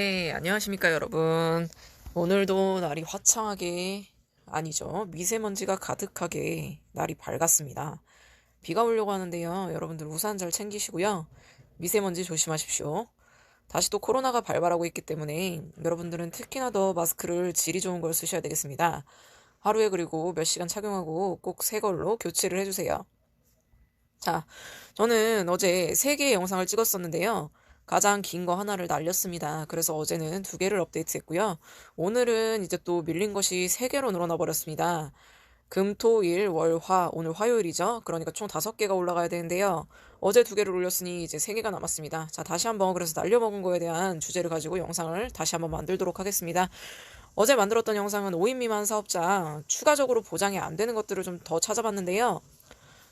네, 안녕하십니까, 여러분. 오늘도 날이 화창하게, 아니죠. 미세먼지가 가득하게 날이 밝았습니다. 비가 오려고 하는데요. 여러분들 우산 잘 챙기시고요. 미세먼지 조심하십시오. 다시 또 코로나가 발발하고 있기 때문에 여러분들은 특히나 더 마스크를 질이 좋은 걸 쓰셔야 되겠습니다. 하루에 그리고 몇 시간 착용하고 꼭 새 걸로 교체를 해주세요. 자, 저는 어제 3개의 영상을 찍었었는데요. 가장 긴 거 하나를 날렸습니다. 그래서 어제는 2개를 업데이트했고요. 오늘은 이제 또 밀린 것이 3개로 늘어나 버렸습니다. 금, 토, 일, 월, 화, 오늘 화요일이죠. 그러니까 총 5개가 올라가야 되는데요. 어제 2개를 올렸으니 이제 3개가 남았습니다. 자, 다시 한번 그래서 날려먹은 거에 대한 주제를 가지고 영상을 다시 한번 만들도록 하겠습니다. 어제 만들었던 영상은 5인 미만 사업자 추가적으로 보장이 안 되는 것들을 좀 더 찾아봤는데요.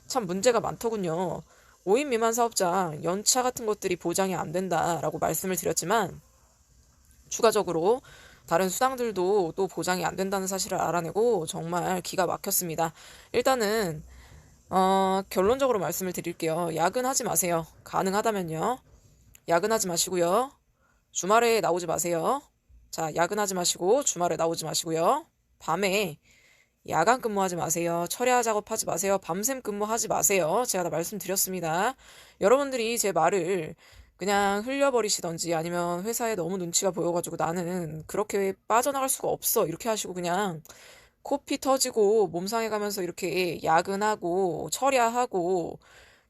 참 문제가 많더군요. 5인 미만 사업자 연차 같은 것들이 보장이 안 된다라고 말씀을 드렸지만 추가적으로 다른 수당들도 또 보장이 안 된다는 사실을 알아내고 정말 기가 막혔습니다. 일단은 결론적으로 말씀을 드릴게요. 야근하지 마세요. 가능하다면요. 야근하지 마시고요. 주말에 나오지 마세요. 자, 야근하지 마시고 주말에 나오지 마시고요. 밤에 야간 근무하지 마세요. 철야 작업하지 마세요. 밤샘 근무하지 마세요. 제가 다 말씀드렸습니다. 여러분들이 제 말을 그냥 흘려버리시던지 아니면 회사에 너무 눈치가 보여가지고 나는 그렇게 빠져나갈 수가 없어. 이렇게 하시고 그냥 코피 터지고 몸 상해가면서 이렇게 야근하고 철야하고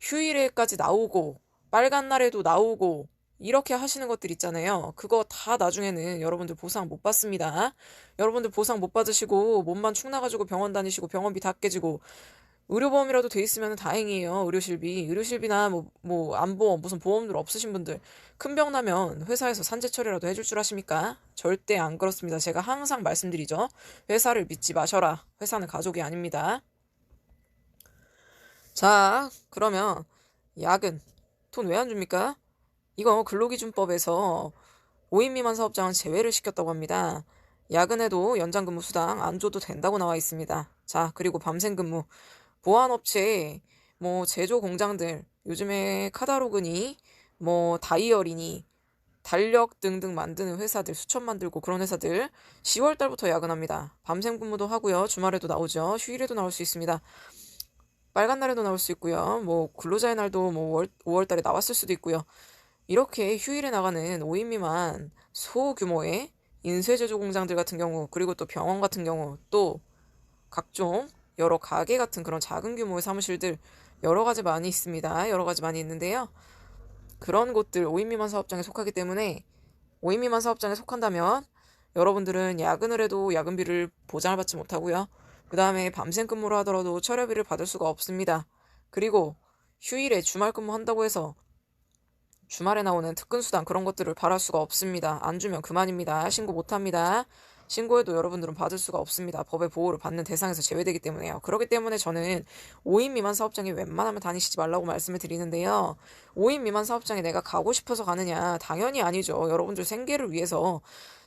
휴일에까지 나오고 빨간 날에도 나오고 이렇게 하시는 것들 있잖아요. 그거 다 나중에는 여러분들 보상 못 받습니다. 여러분들 보상 못 받으시고 몸만 축 나가지고 병원 다니시고 병원비 다 깨지고 의료보험이라도 돼 있으면 다행이에요. 의료실비나 안보험 무슨 보험들 없으신 분들 큰 병 나면 회사에서 산재 처리라도 해줄 줄 아십니까? 절대 안 그렇습니다. 제가 항상 말씀드리죠. 회사를 믿지 마셔라. 회사는 가족이 아닙니다. 자, 그러면 야근 돈 왜 안 줍니까? 이거 근로기준법에서 5인 미만 사업장은 제외를 시켰다고 합니다. 야근에도 연장근무 수당 안 줘도 된다고 나와 있습니다. 자, 그리고 밤샘 근무. 보안업체, 제조 공장들, 요즘에 카다로그니, 다이어리니, 달력 등등 만드는 회사들, 수첩 만들고 그런 회사들 10월 달부터 야근합니다. 밤샘 근무도 하고요. 주말에도 나오죠. 휴일에도 나올 수 있습니다. 빨간 날에도 나올 수 있고요. 근로자의 날도 5월 달에 나왔을 수도 있고요. 이렇게 휴일에 나가는 5인 미만 소규모의 인쇄제조 공장들 같은 경우, 그리고 또 병원 같은 경우, 또 각종 여러 가게 같은 그런 작은 규모의 사무실들 여러 가지 많이 있습니다. 여러 가지 많이 있는데요. 그런 곳들 5인 미만 사업장에 속하기 때문에 5인 미만 사업장에 속한다면 여러분들은 야근을 해도 야근비를 보장을 받지 못하고요. 그 다음에 밤샘 근무를 하더라도 철여비를 받을 수가 없습니다. 그리고 휴일에 주말 근무한다고 해서 주말에 나오는 특근수당 그런 것들을 바랄 수가 없습니다. 안 주면 그만입니다. 신고 못합니다. 신고해도 여러분들은 받을 수가 없습니다. 법의 보호를 받는 대상에서 제외되기 때문에요. 그렇기 때문에 저는 5인 미만 사업장에 웬만하면 다니시지 말라고 말씀을 드리는데요. 5인 미만 사업장에 내가 가고 싶어서 가느냐? 당연히 아니죠. 여러분들 생계를 위해서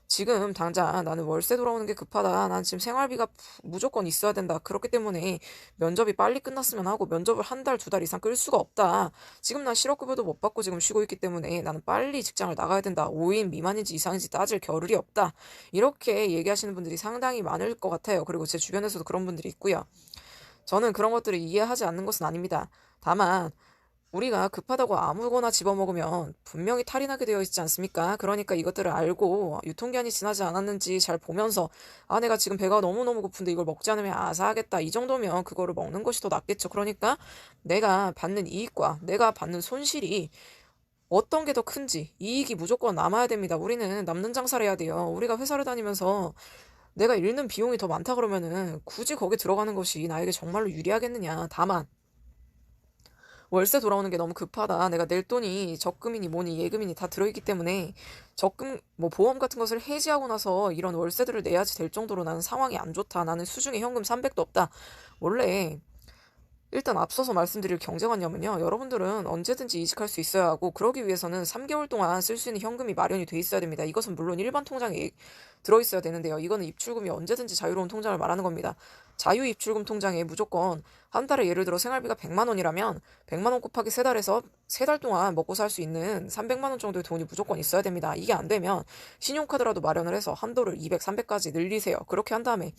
지금 당장 나는 월세 돌아오는 게 급하다. 난 지금 생활비가 무조건 있어야 된다. 그렇기 때문에 면접이 빨리 끝났으면 하고 면접을 1달, 2달 이상 끌 수가 없다. 지금 난 실업급여도 못 받고 지금 쉬고 있기 때문에 나는 빨리 직장을 나가야 된다. 5인 미만인지 이상인지 따질 겨를이 없다. 이렇게 얘기하시는 분들이 상당히 많을 것 같아요. 그리고 제 주변에서도 그런 분들이 있고요. 저는 그런 것들을 이해하지 않는 것은 아닙니다. 다만 우리가 급하다고 아무거나 집어먹으면 분명히 탈이 나게 되어 있지 않습니까? 그러니까 이것들을 알고 유통기한이 지나지 않았는지 잘 보면서 내가 지금 배가 너무너무 고픈데 이걸 먹지 않으면 아사하겠다. 이 정도면 그거를 먹는 것이 더 낫겠죠. 그러니까 내가 받는 이익과 내가 받는 손실이 어떤 게 더 큰지 이익이 무조건 남아야 됩니다. 우리는 남는 장사를 해야 돼요. 우리가 회사를 다니면서 내가 잃는 비용이 더 많다 그러면은 굳이 거기 들어가는 것이 나에게 정말로 유리하겠느냐. 다만 월세 돌아오는 게 너무 급하다. 내가 낼 돈이 적금이니 뭐니 예금이니 다 들어있기 때문에 적금, 보험 같은 것을 해지하고 나서 이런 월세들을 내야지 될 정도로 나는 상황이 안 좋다. 나는 수중에 현금 300도 없다. 원래 일단 앞서서 말씀드릴 경제관념은요. 여러분들은 언제든지 이직할 수 있어야 하고 그러기 위해서는 3개월 동안 쓸 수 있는 현금이 마련이 돼 있어야 됩니다. 이것은 물론 일반 통장에 들어있어야 되는데요. 이거는 입출금이 언제든지 자유로운 통장을 말하는 겁니다. 자유입출금 통장에 무조건 한 달에 예를 들어 생활비가 100만 원이라면 100만 원 곱하기 세 달에서 세 달 동안 먹고 살 수 있는 300만 원 정도의 돈이 무조건 있어야 됩니다. 이게 안 되면 신용카드라도 마련을 해서 한도를 200, 300까지 늘리세요. 그렇게 한 다음에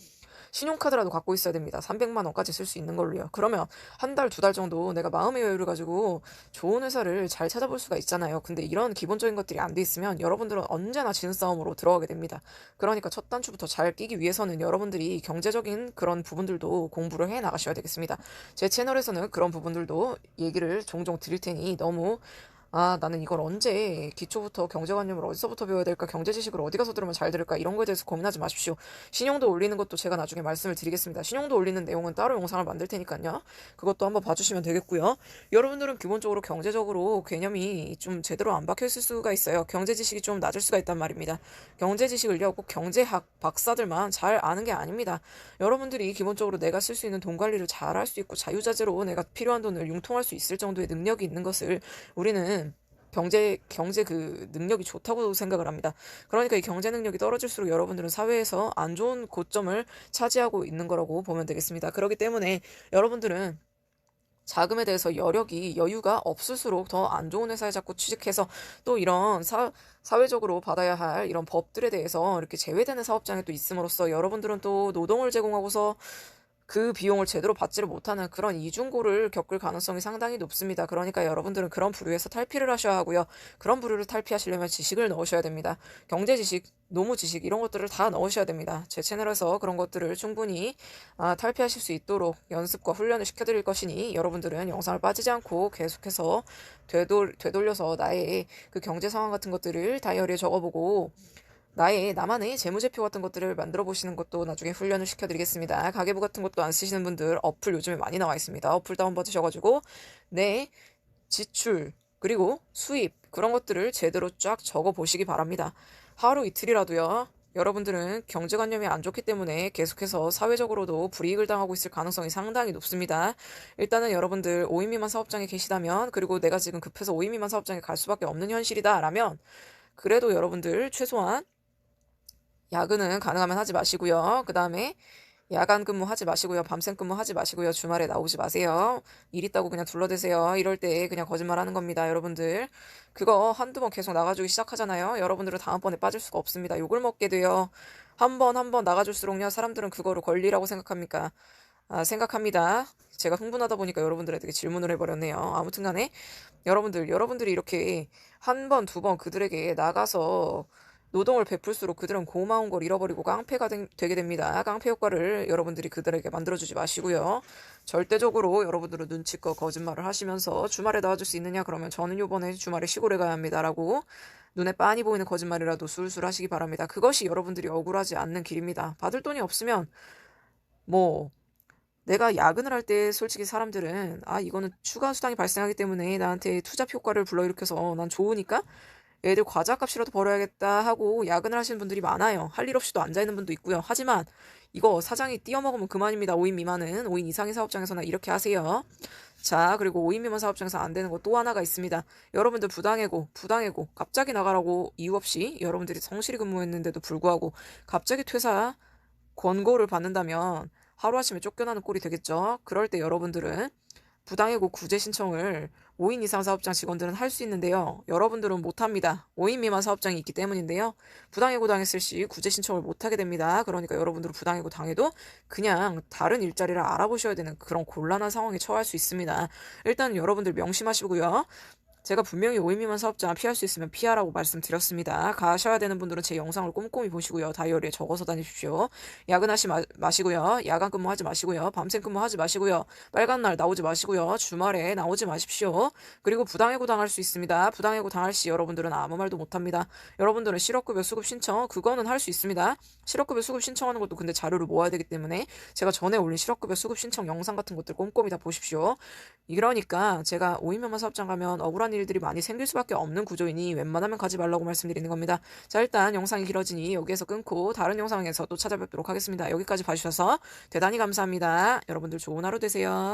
신용카드라도 갖고 있어야 됩니다. 300만 원까지 쓸 수 있는 걸로요. 그러면 한 달, 두 달 정도 내가 마음의 여유를 가지고 좋은 회사를 잘 찾아볼 수가 있잖아요. 근데 이런 기본적인 것들이 안 돼 있으면 여러분들은 언제나 지는 싸움으로 들어가게 됩니다. 그러니까 첫 단추부터 잘 끼기 위해서는 여러분들이 경제적인 그런 부분들도 공부를 해 나가셔야 되겠습니다. 제 채널에서는 그런 부분들도 얘기를 종종 드릴 테니 너무 나는 이걸 언제 기초부터 경제관념을 어디서부터 배워야 될까, 경제 지식을 어디 가서 들으면 잘 들을까, 이런 거에 대해서 고민하지 마십시오. 신용도 올리는 것도 제가 나중에 말씀을 드리겠습니다. 신용도 올리는 내용은 따로 영상을 만들 테니까요. 그것도 한번 봐주시면 되겠고요. 여러분들은 기본적으로 경제적으로 개념이 좀 제대로 안 박혀 있을 수가 있어요. 경제 지식이 좀 낮을 수가 있단 말입니다. 경제 지식을요, 꼭 경제학 박사들만 잘 아는 게 아닙니다. 여러분들이 기본적으로 내가 쓸 수 있는 돈 관리를 잘 할 수 있고 자유자재로 내가 필요한 돈을 융통할 수 있을 정도의 능력이 있는 것을 우리는 경제 그 능력이 좋다고 생각을 합니다. 그러니까 이 경제 능력이 떨어질수록 여러분들은 사회에서 안 좋은 고점을 차지하고 있는 거라고 보면 되겠습니다. 그렇기 때문에 여러분들은 자금에 대해서 여유가 없을수록 더 안 좋은 회사에 자꾸 취직해서 또 이런 사회적으로 받아야 할 이런 법들에 대해서 이렇게 제외되는 사업장에 또 있음으로써 여러분들은 또 노동을 제공하고서 그 비용을 제대로 받지를 못하는 그런 이중고를 겪을 가능성이 상당히 높습니다. 그러니까 여러분들은 그런 부류에서 탈피를 하셔야 하고요. 그런 부류를 탈피하시려면 지식을 넣으셔야 됩니다. 경제 지식, 노무 지식 이런 것들을 다 넣으셔야 됩니다. 제 채널에서 그런 것들을 충분히 탈피하실 수 있도록 연습과 훈련을 시켜드릴 것이니 여러분들은 영상을 빠지지 않고 계속해서 되돌려서 나의 그 경제 상황 같은 것들을 다이어리에 적어보고 나만의 재무제표 같은 것들을 만들어 보시는 것도 나중에 훈련을 시켜드리겠습니다. 가계부 같은 것도 안 쓰시는 분들 어플 요즘에 많이 나와 있습니다. 어플 다운받으셔가지고 내 지출 그리고 수입 그런 것들을 제대로 쫙 적어 보시기 바랍니다. 하루 이틀이라도요. 여러분들은 경제관념이 안 좋기 때문에 계속해서 사회적으로도 불이익을 당하고 있을 가능성이 상당히 높습니다. 일단은 여러분들 5인 미만 사업장에 계시다면 그리고 내가 지금 급해서 5인 미만 사업장에 갈 수밖에 없는 현실이다 라면 그래도 여러분들 최소한 야근은 가능하면 하지 마시고요. 그 다음에 야간 근무 하지 마시고요. 밤샘 근무 하지 마시고요. 주말에 나오지 마세요. 일 있다고 그냥 둘러대세요. 이럴 때 그냥 거짓말 하는 겁니다. 여러분들. 그거 한두 번 계속 나가주기 시작하잖아요. 여러분들은 다음번에 빠질 수가 없습니다. 욕을 먹게 돼요. 한 번 나가줄수록요. 사람들은 그거를 권리라고 생각합니까? 생각합니다. 제가 흥분하다 보니까 여러분들에게 질문을 해버렸네요. 아무튼 간에 여러분들이 이렇게 한 번, 두 번 그들에게 나가서 노동을 베풀수록 그들은 고마운 걸 잃어버리고 깡패가 되게 됩니다. 깡패 효과를 여러분들이 그들에게 만들어주지 마시고요. 절대적으로 여러분들은 눈치껏 거짓말을 하시면서 주말에 나와줄 수 있느냐 그러면 저는 요번에 주말에 시골에 가야 합니다. 라고 눈에 빤히 보이는 거짓말이라도 술술 하시기 바랍니다. 그것이 여러분들이 억울하지 않는 길입니다. 받을 돈이 없으면 내가 야근을 할 때 솔직히 사람들은 이거는 추가 수당이 발생하기 때문에 나한테 투잡 효과를 불러일으켜서 난 좋으니까 애들 과자값이라도 벌어야겠다 하고 야근을 하시는 분들이 많아요. 할 일 없이도 앉아있는 분도 있고요. 하지만 이거 사장이 띄어먹으면 그만입니다. 5인 미만은. 5인 이상의 사업장에서는 이렇게 하세요. 자, 그리고 5인 미만 사업장에서 안 되는 거 또 하나가 있습니다. 여러분들 부당해고 갑자기 나가라고 이유 없이 여러분들이 성실히 근무했는데도 불구하고 갑자기 퇴사 권고를 받는다면 하루아침에 쫓겨나는 꼴이 되겠죠. 그럴 때 여러분들은 부당해고 구제 신청을 5인 이상 사업장 직원들은 할 수 있는데요. 여러분들은 못합니다. 5인 미만 사업장이 있기 때문인데요. 부당해고 당했을 시 구제 신청을 못하게 됩니다. 그러니까 여러분들은 부당해고 당해도 그냥 다른 일자리를 알아보셔야 되는 그런 곤란한 상황에 처할 수 있습니다. 일단 여러분들 명심하시고요. 제가 분명히 5인 미만 사업장 피할 수 있으면 피하라고 말씀드렸습니다. 가셔야 되는 분들은 제 영상을 꼼꼼히 보시고요. 다이어리에 적어서 다니십시오. 야근하지 마시고요. 야간 근무하지 마시고요. 밤샘 근무하지 마시고요. 빨간 날 나오지 마시고요. 주말에 나오지 마십시오. 그리고 부당해고 당할 수 있습니다. 부당해고 당할 시 여러분들은 아무 말도 못합니다. 여러분들은 실업급여 수급 신청 그거는 할 수 있습니다. 실업급여 수급 신청하는 것도 근데 자료를 모아야 되기 때문에 제가 전에 올린 실업급여 수급 신청 영상 같은 것들 꼼꼼히 다 보십시오. 이러니까 제가 5인 미만 사업장 가면 억울한 일들이 많이 생길 수밖에 없는 구조이니 웬만하면 가지 말라고 말씀드리는 겁니다. 자, 일단 영상이 길어지니 여기에서 끊고 다른 영상에서 또 찾아뵙도록 하겠습니다. 여기까지 봐주셔서 대단히 감사합니다. 여러분들 좋은 하루 되세요.